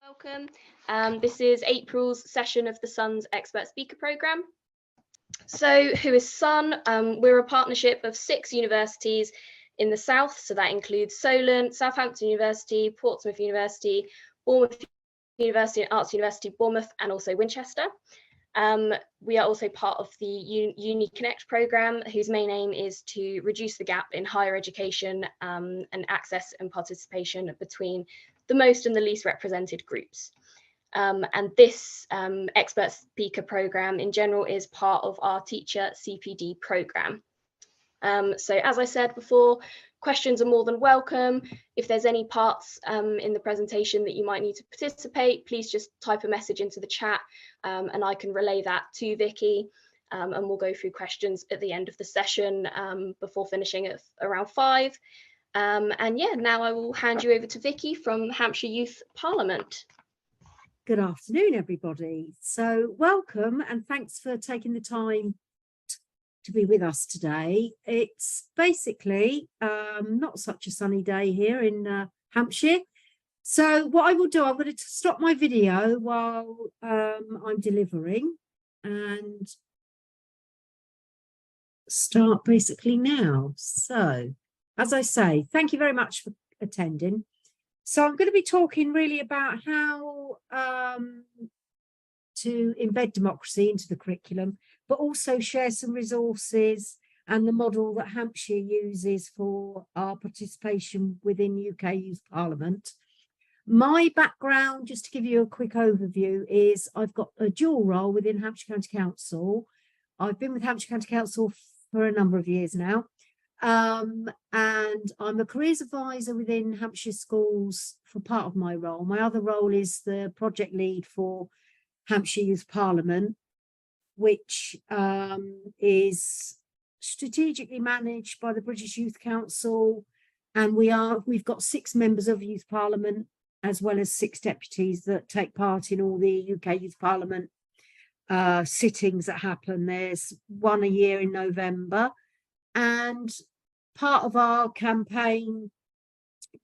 Welcome. This is April's session of the SUN's Expert Speaker Programme. So who is SUN? We're a partnership of 6 universities in the south, so that includes Solent, Southampton University, Portsmouth University, Bournemouth University and Arts University, Bournemouth, and also Winchester. We are also part of the Uni Connect Programme, whose main aim is to reduce the gap in higher education and access and participation between the most and the least represented groups. And this expert speaker programme in general is part of our teacher CPD programme. So as I said before, questions are more than welcome. If there's any parts in the presentation that you might need to participate, please just type a message into the chat and I can relay that to Vicky, and we'll go through questions at the end of the session before finishing at around 5. And yeah, now I will hand you over to Vicky from Hampshire Youth Parliament. Good afternoon, everybody. So welcome and thanks for taking the time to be with us today. It's basically not such a sunny day here in Hampshire. So what I will do, I'm going to stop my video while I'm delivering and start basically now. So as I say, thank you very much for attending. So I'm going to be talking really about how to embed democracy into the curriculum, but also share some resources and the model that Hampshire uses for our participation within UK Youth Parliament. My background, just to give you a quick overview, is I've got a dual role within Hampshire County Council. I've been with Hampshire County Council for a number of years now. And I'm a careers advisor within Hampshire schools for part of my role. My other role is the project lead for Hampshire Youth Parliament, which is strategically managed by the British Youth Council. And we've got 6 members of Youth Parliament, as well as 6 deputies that take part in all the UK Youth Parliament sittings that happen. There's one a year in November. And part of our campaign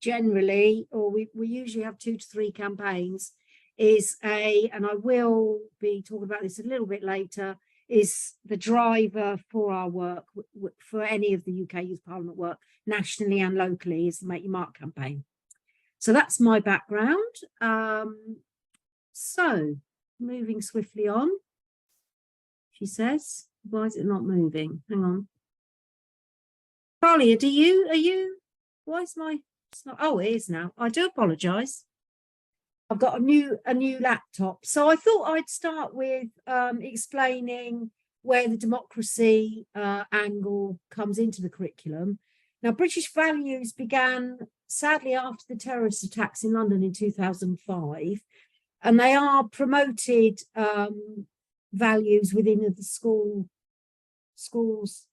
generally, or we usually have 2 to 3 campaigns, is and I will be talking about this a little bit later, is the driver for our work, for any of the UK Youth Parliament work, nationally and locally, is the Make Your Mark campaign. So that's my background. So moving swiftly on, she says, why is it not moving? Hang on. Carly, why is it's not, oh, it is now. I do apologise. I've got a new laptop. So I thought I'd start with explaining where the democracy angle comes into the curriculum. Now, British values began, sadly, after the terrorist attacks in London in 2005, and they are promoted values within the schools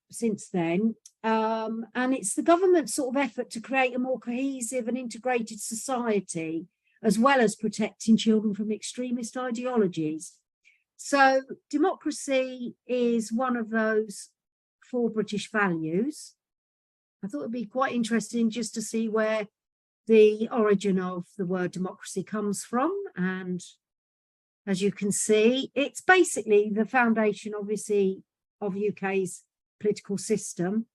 since then, and it's the government's sort of effort to create a more cohesive and integrated society, as well as protecting children from extremist ideologies. So democracy is one of those 4 British values. I thought it'd be quite interesting just to see where the origin of the word democracy comes from, and as you can see, it's basically the foundation, obviously, of UK's political system.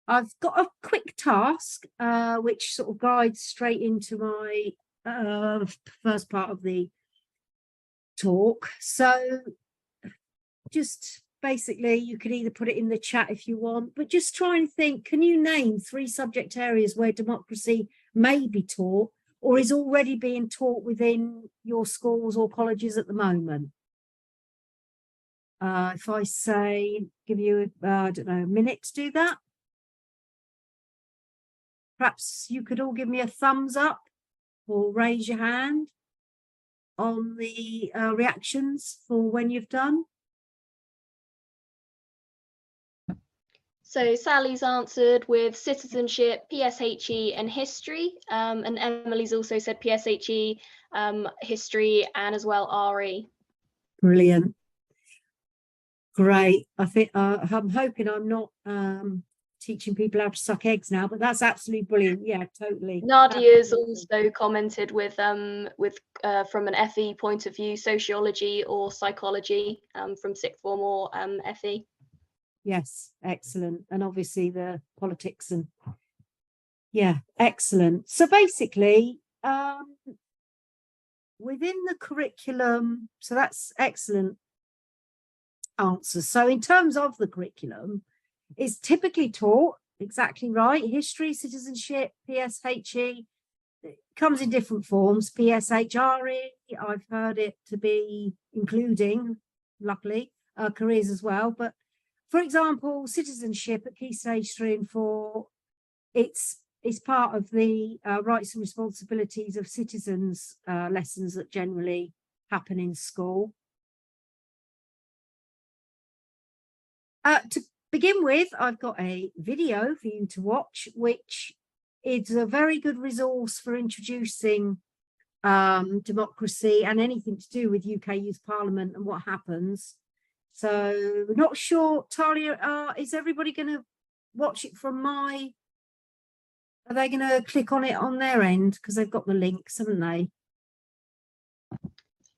I've got a quick task which sort of guides straight into my first part of the talk. So just basically, you could either put it in the chat if you want, but just try and think, can you name 3 subject areas where democracy may be taught or is already being taught within your schools or colleges at the moment? If I say, give you, I don't know, a minute to do that. Perhaps you could all give me a thumbs up or raise your hand on the reactions for when you've done. So Sally's answered with citizenship, PSHE and history, and Emily's also said PSHE, history, and as well RE. Brilliant. Great. I think I'm hoping I'm not teaching people how to suck eggs now, but that's absolutely brilliant. Yeah, totally. Nadia's Absolutely. also commented with from an FE point of view, sociology or psychology from sixth form or FE. Yes, excellent. And obviously the politics and yeah, excellent. So basically, within the curriculum, so that's excellent answers. So in terms of the curriculum, it's typically taught exactly right. History, citizenship, PSHE, it comes in different forms. PSHRE, I've heard it to be including, luckily, careers as well. But for example, citizenship at Key Stage 3 and 4, it's part of the rights and responsibilities of citizens lessons that generally happen in school. To begin with, I've got a video for you to watch, which is a very good resource for introducing democracy and anything to do with UK Youth Parliament and what happens. So not sure, Talia, is everybody going to watch it from my, are they going to click on it on their end? Because they've got the links, haven't they?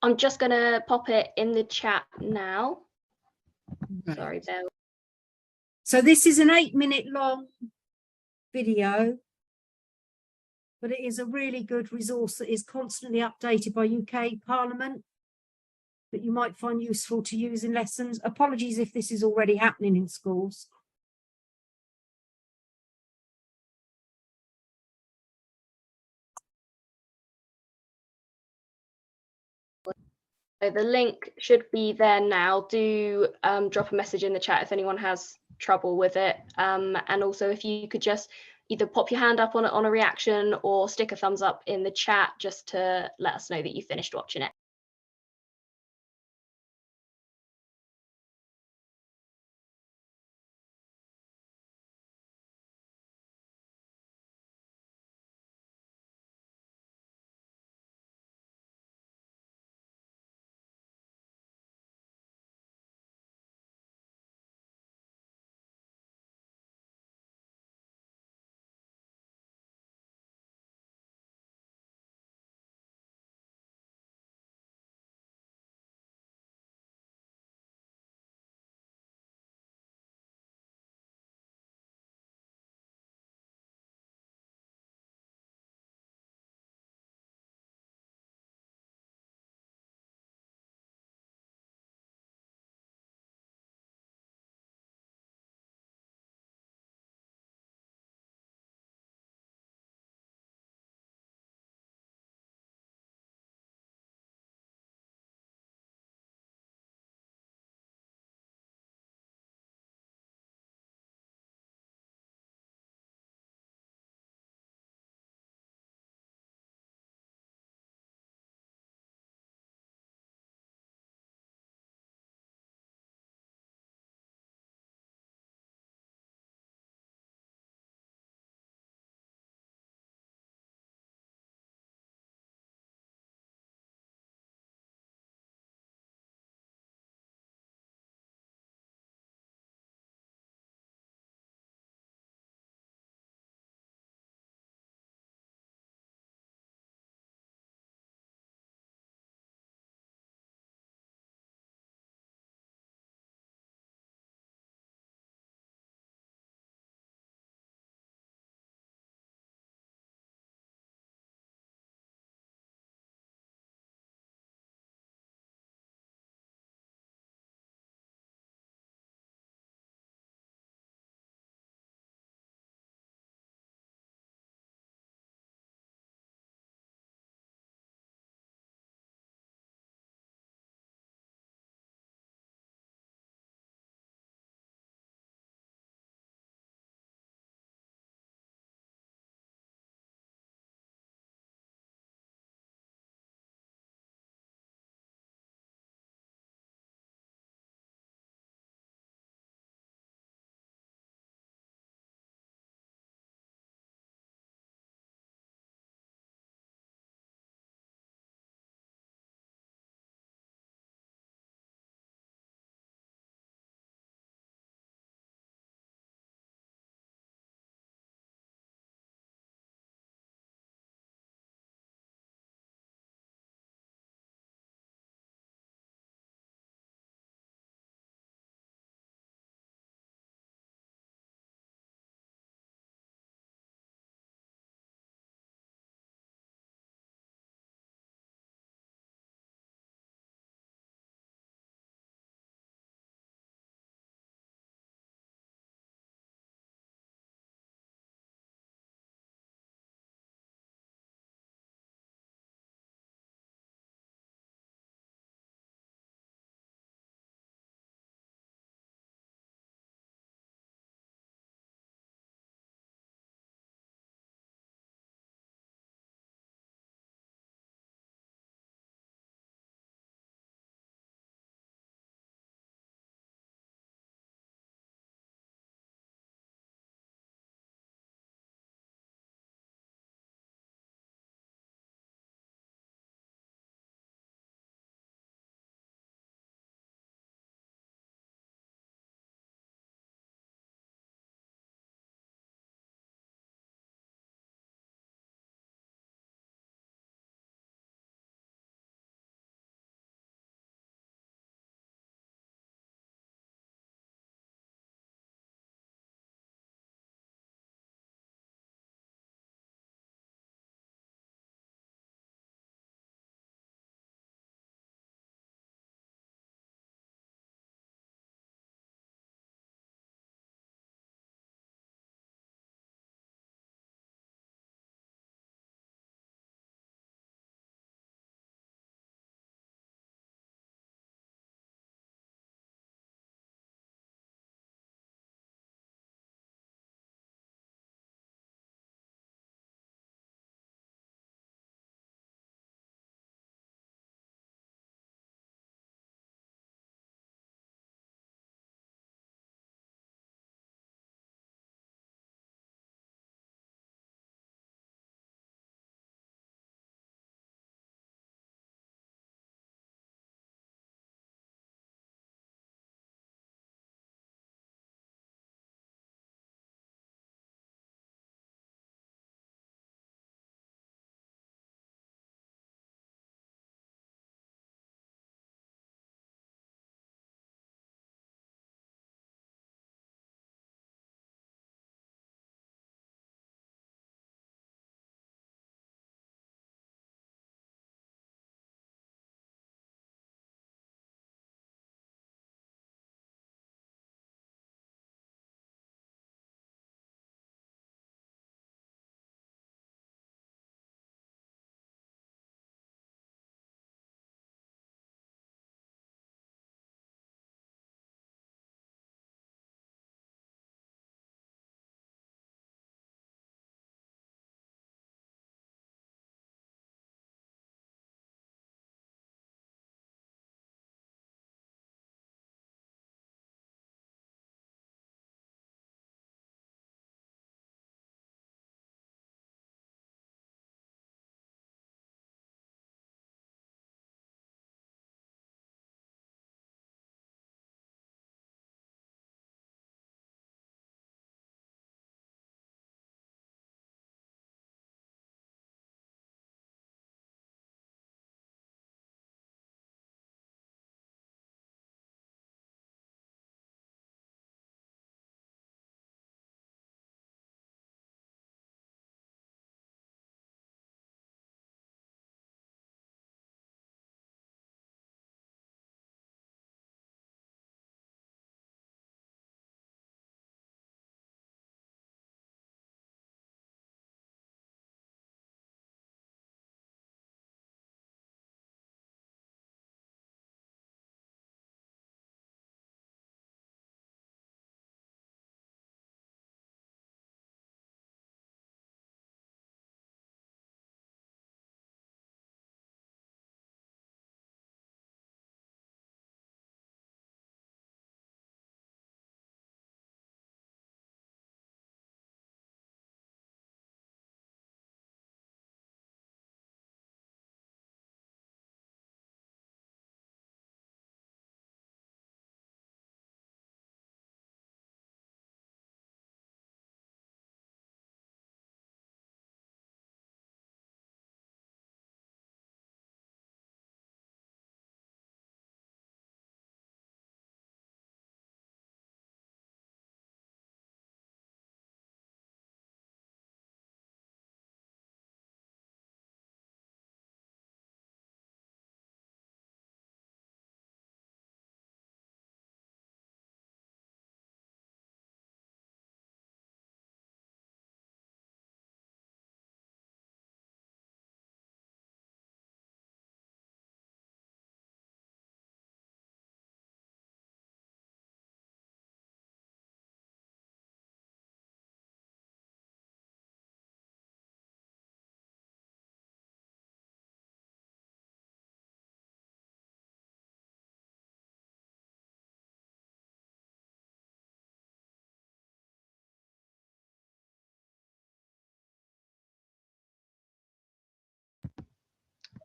I'm just going to pop it in the chat now. Right. Sorry, Bill. So this is an 8-minute long video, but it is a really good resource that is constantly updated by UK Parliament that you might find useful to use in lessons. Apologies if this is already happening in schools. So the link should be there now. Do drop a message in the chat if anyone has trouble with it. And also if you could just either pop your hand up on a reaction or stick a thumbs up in the chat just to let us know that you finished watching it.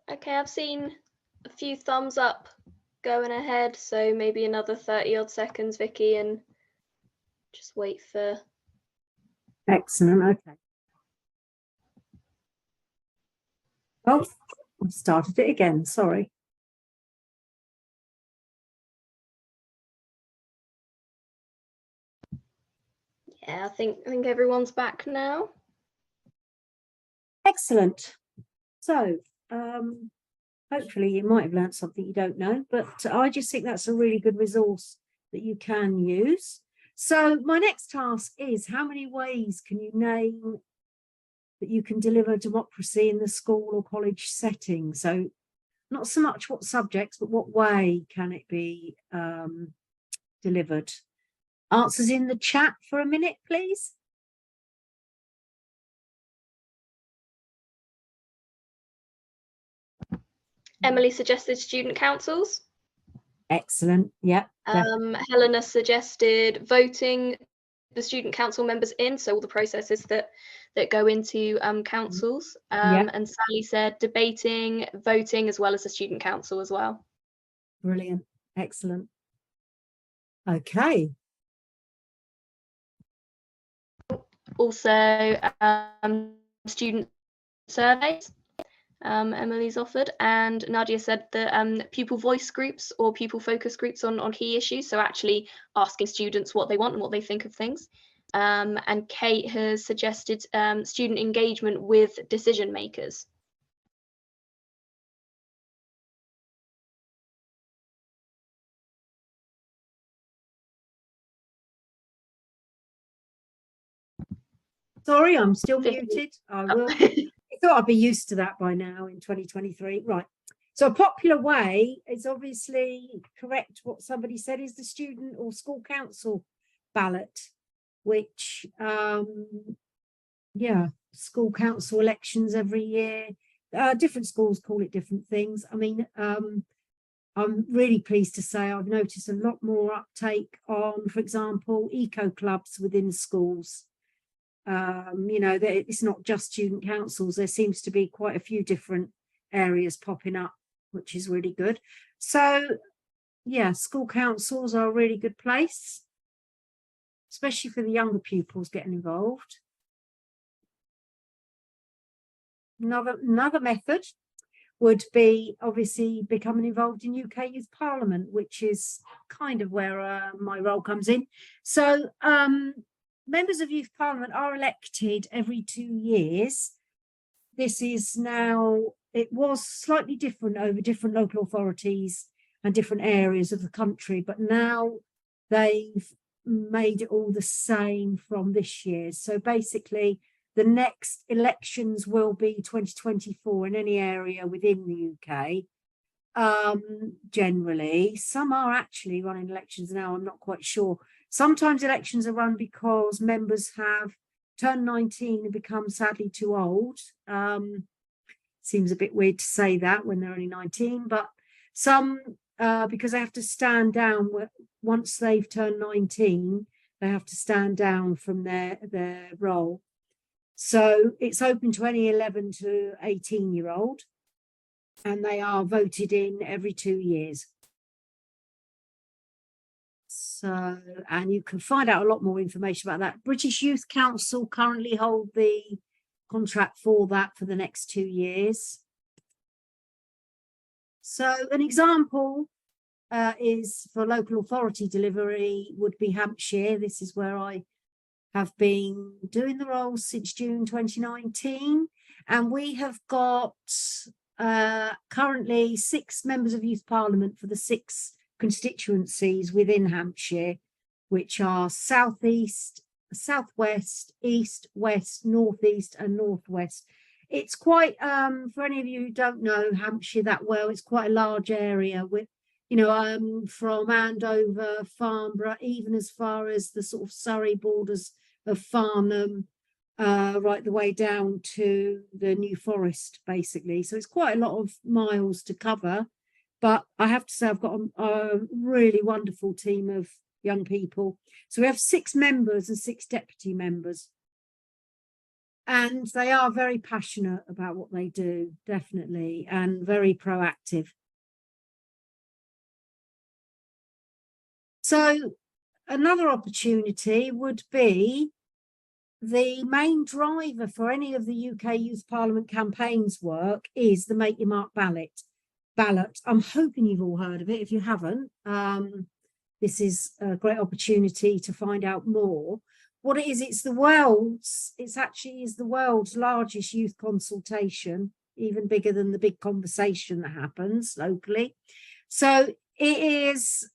Okay, I've seen a few thumbs up going ahead, so maybe another 30 odd seconds, Vicky, and just wait for... Excellent, okay. Oh, I've started it again, sorry. Yeah, I think everyone's back now. Excellent. So, hopefully you might have learned something you don't know, but I just think that's a really good resource that you can use. So my next task is, how many ways can you name that you can deliver democracy in the school or college setting? So not so much what subjects, but what way can it be delivered? Answers in the chat for a minute, please. Emily suggested student councils. Excellent. Yeah. Helena suggested voting the student council members in, so all the processes that go into councils. And Sally said debating, voting, as well as the student council as well. Brilliant. Excellent. Okay. Also, student surveys. Emily's offered, and Nadia said that pupil voice groups or pupil focus groups on key issues, so actually asking students what they want and what they think of things. And Kate has suggested student engagement with decision makers. Sorry, I'm still muted. I will. I thought I'd be used to that by now in 2023. Right. So a popular way is obviously correct. What somebody said is the student or school council ballot, which, yeah, school council elections every year. Different schools call it different things. I mean, I'm really pleased to say I've noticed a lot more uptake on, for example, eco clubs within schools. You know, it's not just student councils. There seems to be quite a few different areas popping up, which is really good. So, yeah, school councils are a really good place, especially for the younger pupils getting involved. Another method would be obviously becoming involved in UK Youth Parliament, which is kind of where my role comes in. So, members of Youth Parliament are elected every 2 years. This is now, it was slightly different over different local authorities and different areas of the country, but now they've made it all the same from this year. So basically, the next elections will be 2024 in any area within the UK. Generally, some are actually running elections now, I'm not quite sure. Sometimes elections are run because members have turned 19 and become sadly too old. Seems a bit weird to say that when they're only 19, but some, because they have to stand down once they've turned 19, they have to stand down from their role. So it's open to any 11 to 18-year-old, and they are voted in every 2 years. So, and you can find out a lot more information about that. British Youth Council currently hold the contract for that for the next 2 years. So an example is for local authority delivery would be Hampshire. This is where I have been doing the role since June 2019. And we have got currently 6 members of Youth Parliament for the 6 constituencies within Hampshire, which are southeast, southwest, east, west, northeast, and northwest. It's quite, for any of you who don't know Hampshire that well, it's quite a large area with, you know, from Andover, Farnborough, even as far as the sort of Surrey borders of Farnham, right the way down to the New Forest, basically. So it's quite a lot of miles to cover. But I have to say, I've got a really wonderful team of young people. So we have 6 members and 6 deputy members. And they are very passionate about what they do, definitely, and very proactive. So another opportunity would be the main driver for any of the UK Youth Parliament campaigns work is the Make Your Mark ballot. I'm hoping you've all heard of it. If you haven't, this is a great opportunity to find out more. What it is, it's actually the world's largest youth consultation, even bigger than the big conversation that happens locally. So it is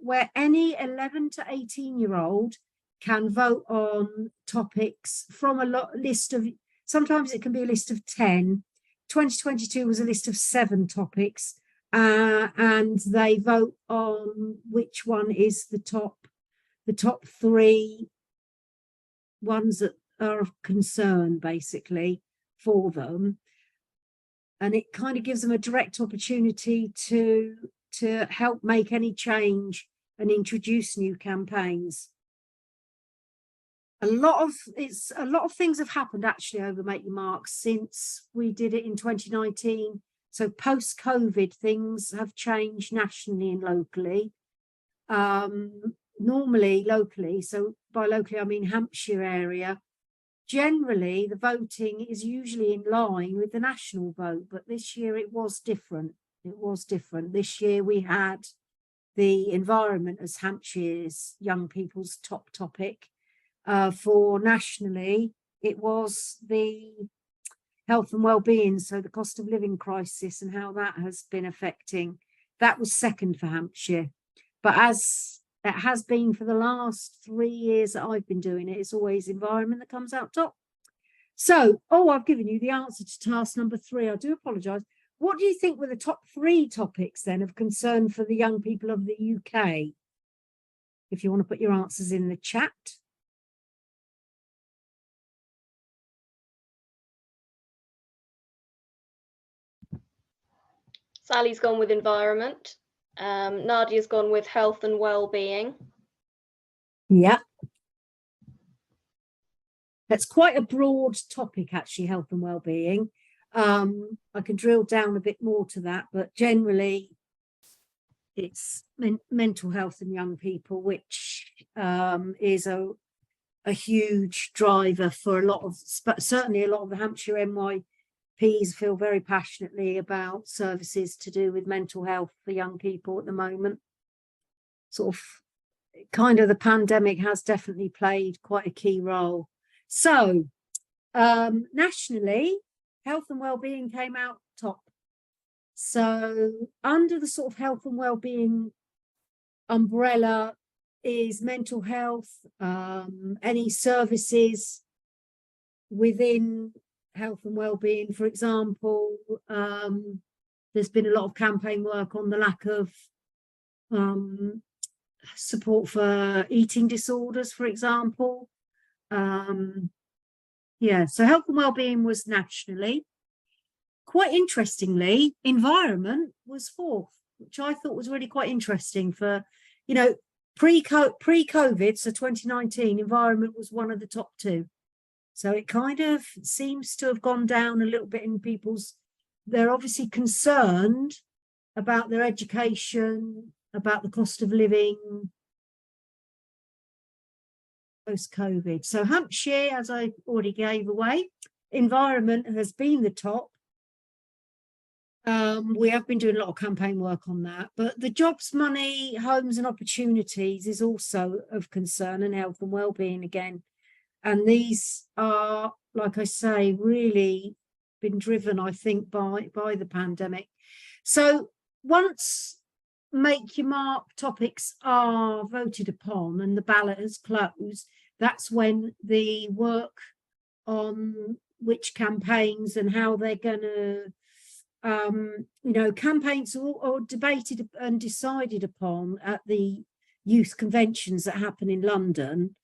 where any 11 to 18-year-old can vote on topics from a list of, sometimes it can be a list of 10. 2022 was a list of 7 topics, and they vote on which one is the top 3 ones that are of concern, basically, for them. And it kind of gives them a direct opportunity to help make any change and introduce new campaigns. A lot of things have happened actually over Make Your Mark since we did it in 2019. So post-COVID, things have changed nationally and locally. Normally locally, so by locally I mean Hampshire area, generally the voting is usually in line with the national vote, but this year it was different. This year we had the environment as Hampshire's young people's top topic. For nationally, it was the health and well-being, so the cost of living crisis and how that has been affecting. That was second for Hampshire. But as it has been for the last 3 years that I've been doing it, it's always environment that comes out top. So, I've given you the answer to task number 3. I do apologise. What do you think were the top 3 topics then of concern for the young people of the UK? If you want to put your answers in the chat. Sally's gone with environment. Nadia's gone with health and well-being. Yeah. That's quite a broad topic, actually, health and well-being. I can drill down a bit more to that, but generally it's mental health in young people, which is a huge driver for a lot of, certainly a lot of the Hampshire MYPs feel very passionately about services to do with mental health for young people at the moment. Sort of, kind of the pandemic has definitely played quite a key role. So nationally, health and well-being came out top. So under the sort of health and well-being umbrella is mental health, any services within health and well-being. For example, there's been a lot of campaign work on the lack of support for eating disorders, for example. Yeah, so health and well-being was nationally. Quite interestingly, environment was 4th, which I thought was really quite interesting for, you know, pre-COVID, so 2019, environment was one of the top 2. So it kind of seems to have gone down a little bit in people's, they're obviously concerned about their education, about the cost of living post-COVID. So Hampshire, as I already gave away, environment has been the top. We have been doing a lot of campaign work on that, but the jobs, money, homes and opportunities is also of concern, and health and well-being again. And these are, like I say, really been driven, I think, by the pandemic. So once Make Your Mark topics are voted upon and the ballot has closed, that's when the work on which campaigns and how they're going to, you know, campaigns are debated and decided upon at the youth conventions that happen in London.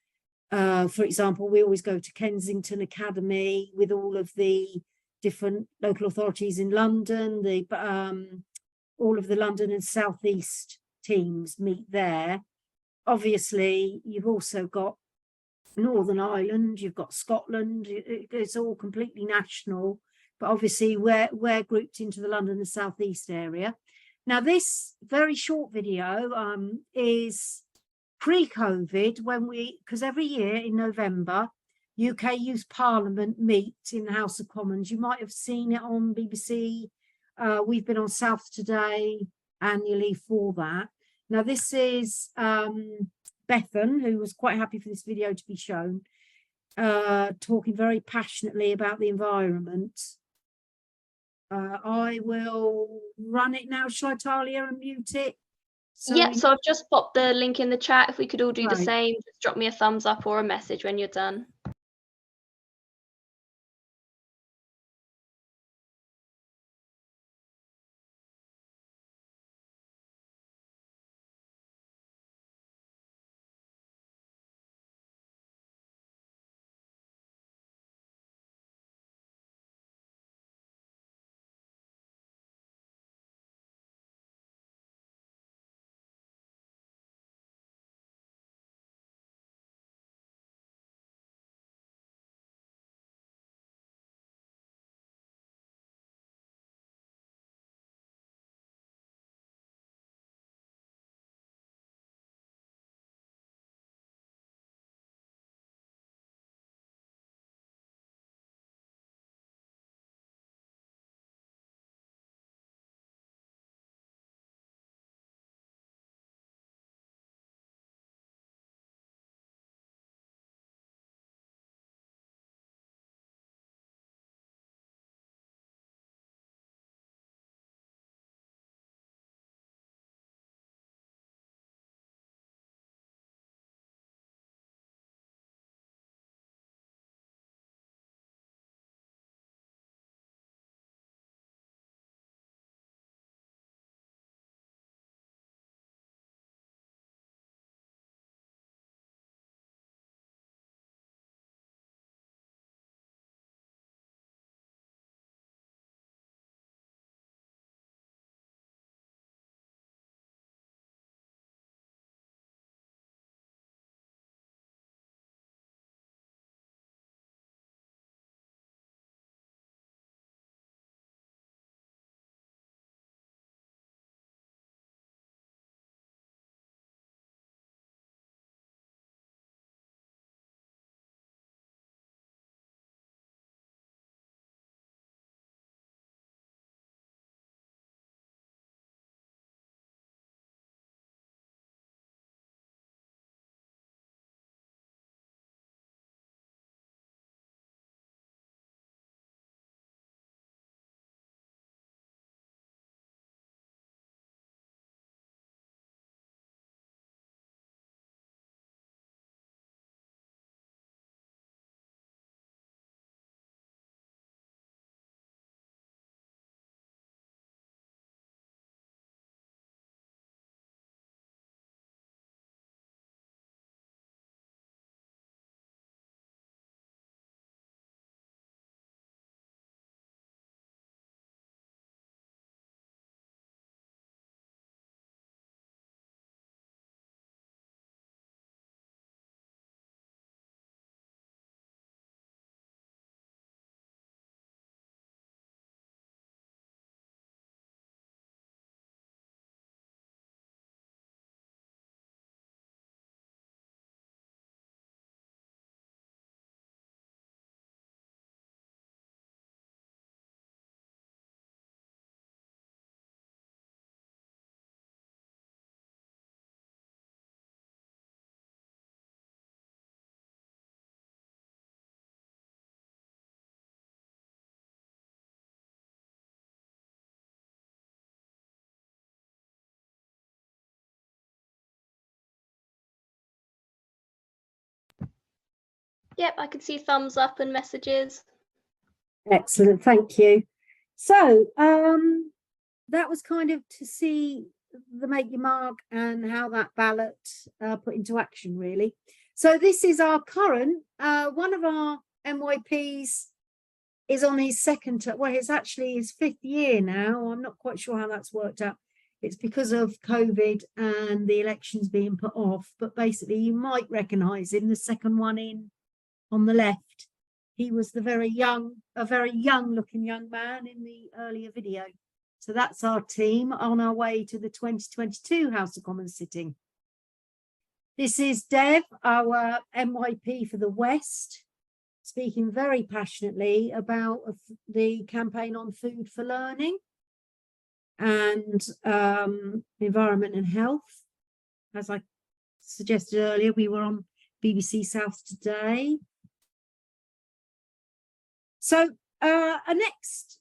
For example, we always go to Kensington Academy with all of the different local authorities in London. All of the London and South East teams meet there. Obviously, you've also got Northern Ireland, you've got Scotland. It's all completely national, but obviously we're grouped into the London and South East area. Now, this very short video is pre-COVID, when because every year in November, UK Youth Parliament meet in the House of Commons. You might have seen it on BBC. We've been on South Today annually for that. Now, this is Bethan, who was quite happy for this video to be shown, talking very passionately about the environment. I will run it now. Shall I, Talia, and mute it? So I've just popped the link in the chat. If we could all do the Right. same, just drop me a thumbs up or a message when you're done. Yep, I can see thumbs up and messages. Excellent, thank you. So that was kind of to see the Make Your Mark and how that ballot put into action, really. So this is our current, one of our MYPs is on his second term. Well, it's actually his 5th year now. I'm not quite sure how that's worked out. It's because of COVID and the elections being put off, but basically you might recognise him, the second one in on the left. He was a very young looking young man in the earlier video. So that's our team on our way to the 2022 House of Commons sitting. This is Dev, our MYP for the West, speaking very passionately about the campaign on food for learning and environment and health. As I suggested earlier, we were on BBC South today. So a next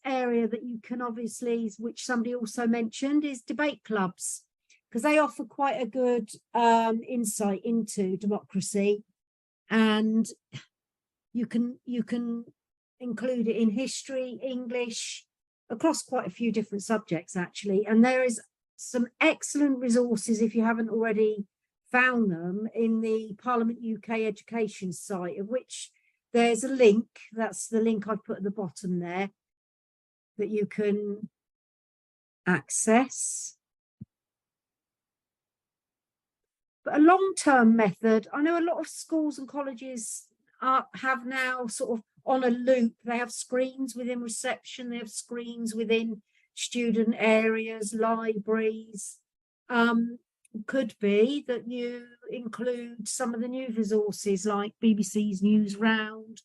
area that you can obviously, which somebody also mentioned, is debate clubs, because they offer quite a good insight into democracy, and you can include it in history, English, across quite a few different subjects actually. And there is some excellent resources, if you haven't already found them, in the Parliament UK education site, of which there's a link. That's the link I put at the bottom there that you can access. But a long-term method, I know a lot of schools and colleges have now sort of on a loop. They have screens within reception, they have screens within student areas, libraries. Could be that you include some of the new resources like BBC's News Round.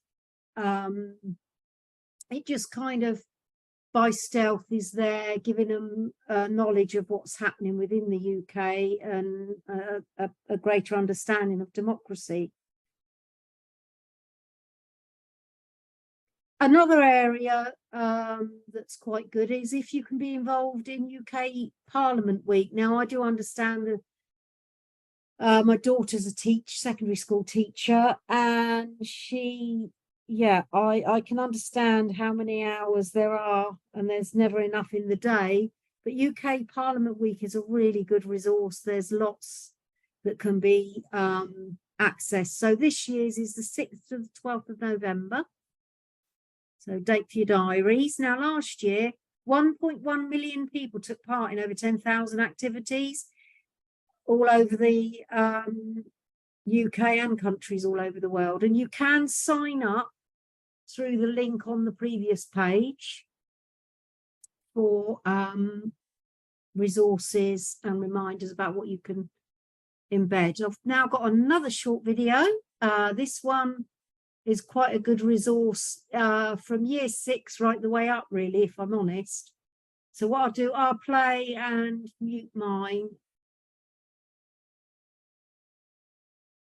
It just kind of by stealth is there, giving them knowledge of what's happening within the UK and a greater understanding of democracy. Another area that's quite good is if you can be involved in UK Parliament Week. Now, I do understand that my daughter's a secondary school teacher, and I can understand how many hours there are, and there's never enough in the day. But UK Parliament Week is a really good resource. There's lots that can be accessed. So this year's is the 6th to the 12th of November. So date for your diaries. Now, last year, 1.1 million people took part in over 10,000 activities all over the UK and countries all over the world. And you can sign up through the link on the previous page for resources and reminders about what you can embed. I've now got another short video. This one is quite a good resource from year 6 right the way up, really, if I'm honest. So what I'll do, I'll play and mute mine.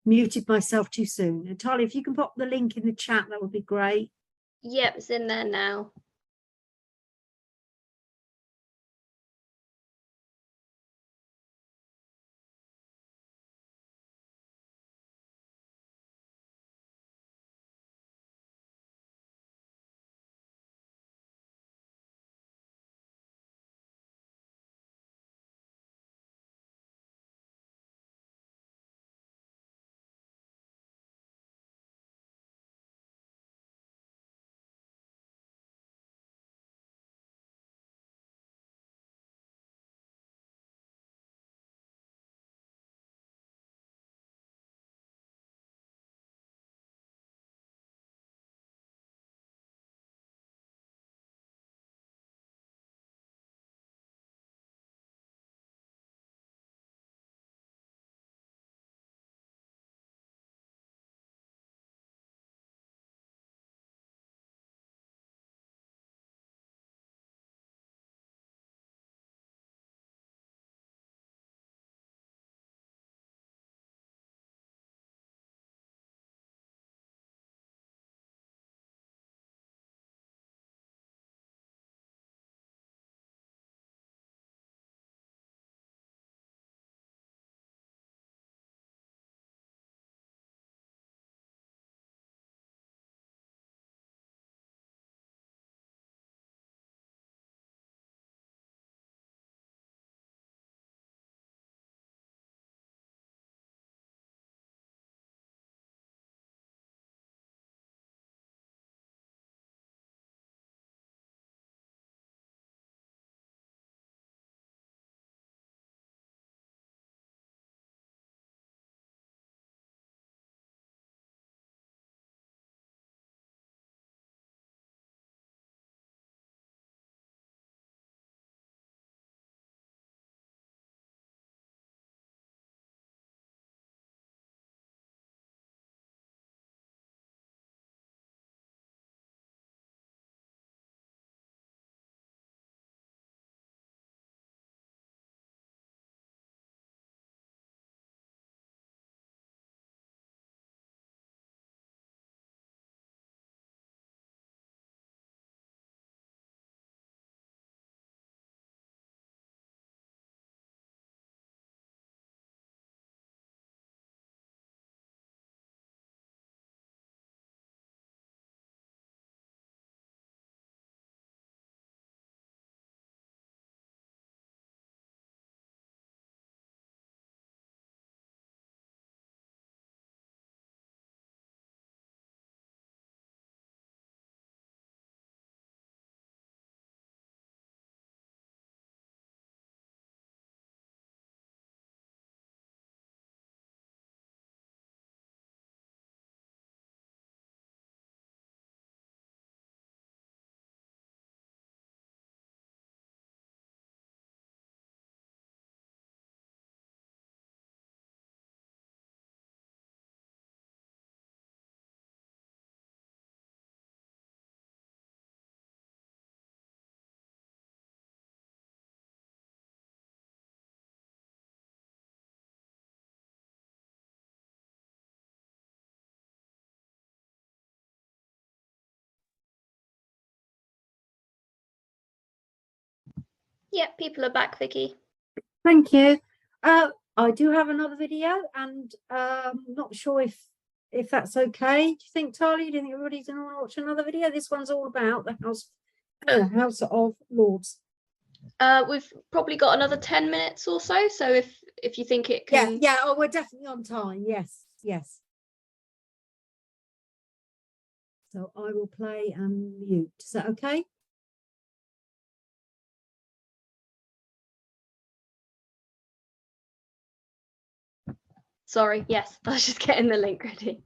Muted myself too soon. And Talia, if you can pop the link in the chat, that would be great. Yep, it's in there now. Yeah, people are back, Vicky. Thank you. I do have another video, and not sure if that's okay. Do you think, Talia? Do you think everybody's going to want to watch another video? This one's all about the House of Lords. We've probably got another 10 minutes or so. So if you think it can. Yeah. Oh, we're definitely on time. Yes. So I will play and mute. Is that okay? Sorry, yes, I was just getting the link ready.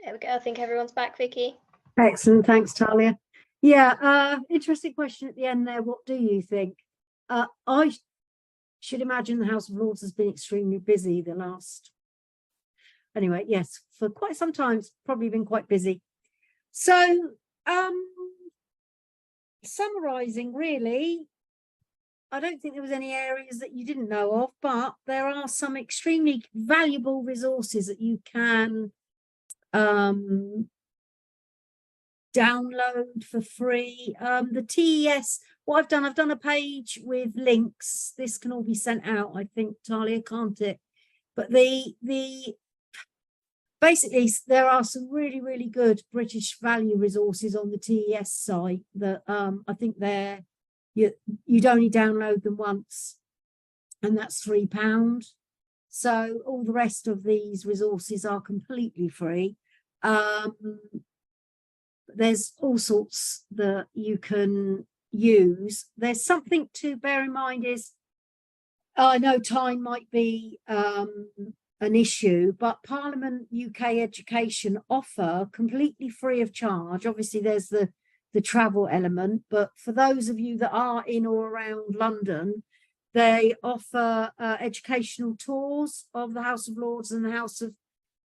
There we go. I think everyone's back, Vicky. Excellent. Thanks, Talia. Yeah, interesting question at the end there. What do you think? I should imagine the House of Lords has been extremely busy the last. Anyway, yes, for quite some time, it's probably been quite busy. So, summarising, really, I don't think there was any areas that you didn't know of, but there are some extremely valuable resources that you can download for free. The TES, what I've done a page with links. This can all be sent out, I think, Talia, can't it? But basically there are some really good British value resources on the TES site that I think you'd only download them once, and that's £3. So all the rest of these resources are completely free. There's all sorts that you can use. There's something to bear in mind is, I know time might be an issue, but Parliament UK Education offer completely free of charge. Obviously there's the travel element, but for those of you that are in or around London, they offer educational tours of the House of Lords and the House of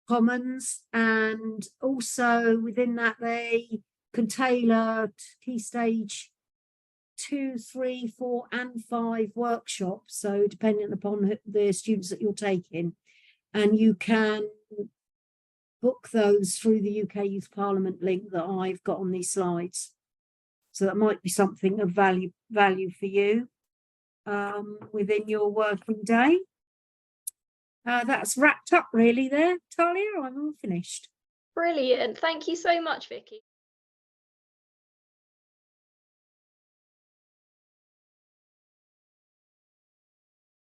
Commons, and also within that they can tailor Key Stage 2, 3, 4 and 5 workshops, so depending upon the students that you're taking, and you can book those through the UK Youth Parliament link that I've got on these slides. So that might be something of value for you within your working day. That's wrapped up really there, Talia. I'm all finished. Brilliant. Thank you so much, Vicky.